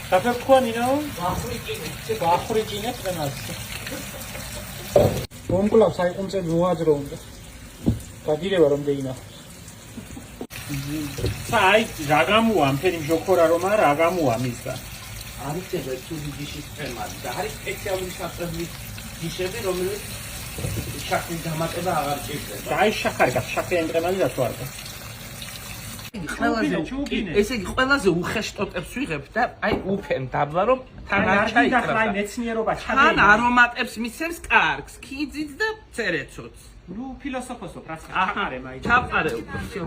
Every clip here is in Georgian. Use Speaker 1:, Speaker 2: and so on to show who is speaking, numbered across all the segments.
Speaker 1: საფერქვანინო? ვახრიჭინე წენას. მომკლავს აიყუნწე მოაძრო უნდა. გაგირება რომ დაინახოს. საი რა გამოა მთელი მჟოქორა რომ არა რა გამოა მისგან.
Speaker 2: არის წება თუ ჯიშის თემად და არის სპეციალური საწევრი ჯიშები რომელიც შაქრის დამატება აღარ ჭირდება.
Speaker 1: და აი შაქარგა შაქრიანი მყემალი რატო არ გა?
Speaker 2: ესე იგი ყველაზე უხეშ ტოტებს ვიღებ და აი უფენ დაბლა რომ თან არ ჩაიკრა.
Speaker 1: აი მეცნიერობა
Speaker 2: ჩადე. თან არომატებს მისცემს კარგს, ქიძით და ცერეცოც.
Speaker 1: ნუ ფილოსოფოსო რაც ხარ მაი.
Speaker 2: ჩაყარე უკვე. всё.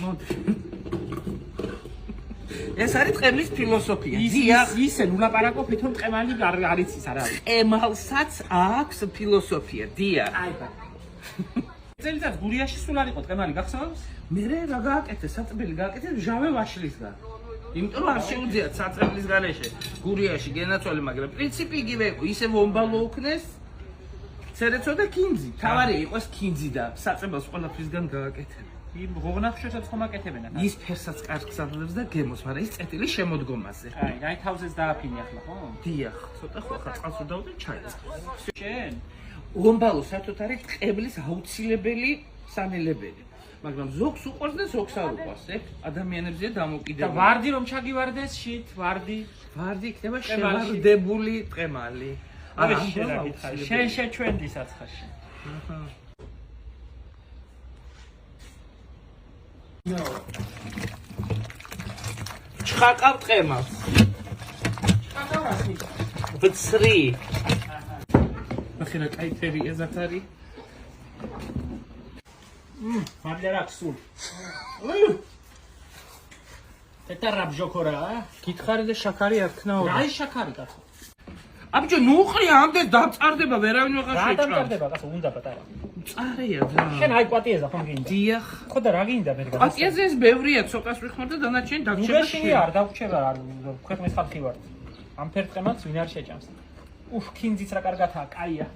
Speaker 2: მოდი. ეს არის ყემლის ფილოსოფია.
Speaker 1: ისე ნუ ლაპარაკობ თვითონ ყემალი არ იცის არა.
Speaker 2: ყემალსაც აქვს ფილოსოფია. დია.
Speaker 1: აი ბა. წელიწად გურიაში სულ არ იყო ყემალი გახსოვს?
Speaker 2: მე რა გააკეთე, საწბილი გააკეთე ჟავე ვაშლისგან. იმიტომ რომ არ შეუძლიათ საწბილის გარეშე გურიაში გენაცვალე, მაგრამ პრინციპი იგივე იყო, ისე ვომბალო უქნეს. ცერეცო და კინძი. თავარი იყოს კინძი და საწბილს ყველაფრისგან გააკეთე.
Speaker 1: იმ ღონახშოსაც ხომ აკეთებენ ახლა.
Speaker 2: ის ფერსაც კარგს აძლევს და გემოს, მაგრამ ის წეტილი შემოდგომაზე.
Speaker 1: აი თავზეც დააფინი ახლა ხო?
Speaker 2: დიახ, ცოტა ხო ახლა წყალს უდავდი ჩაიწყო.
Speaker 1: შენ
Speaker 2: ვომბალო საერთოდ არის ყებლის აუცილებელი სანელებელი. მაგრამ ზოგს უყვარს და ზოგს არ უყვარს, ეგ ადამიანებზეა დამოკიდებული.
Speaker 1: და ვარდი რომ ჩაგივარდეს შით, ვარდი
Speaker 2: იქნება შევარდებული ტყემალი.
Speaker 1: არა, შენ შეჩვენდი საცხაში.
Speaker 2: ჩხაკავ ტყემალს.
Speaker 1: ჩხაკავას მის.
Speaker 2: ბცრი.
Speaker 1: ახლა კაიფერი ეზათ არის. მაგდა რა ქსულ. ეტარა ბჟოქორა,
Speaker 2: გითხარი და შაქარი არ ქნაო.
Speaker 1: რა ის შაქარი კაცო?
Speaker 2: აბიჯო ნუყრი ამდენ დაწარდება ვერავინ ვეღარ
Speaker 1: რა
Speaker 2: შეჭრა.
Speaker 1: დამტარდება კაცო, უნდა პატარა.
Speaker 2: წარეა და.
Speaker 1: შენ აი კვატიეზა ხომ გინდა?
Speaker 2: დიახ.
Speaker 1: ხო და რა გინდა მე გასა?
Speaker 2: კვატიეზე ეს ბევრია, ცოტას ვიხმარ და დანარჩენი დაგჭირდა.
Speaker 1: უგეშინი არ დაგვრჩება არ ქვეყნის ხალხი ვარ. ამ ფერტყემაც ვინ არ შეჭამს. უფ, კინძიც რა კარგათაა, კაია.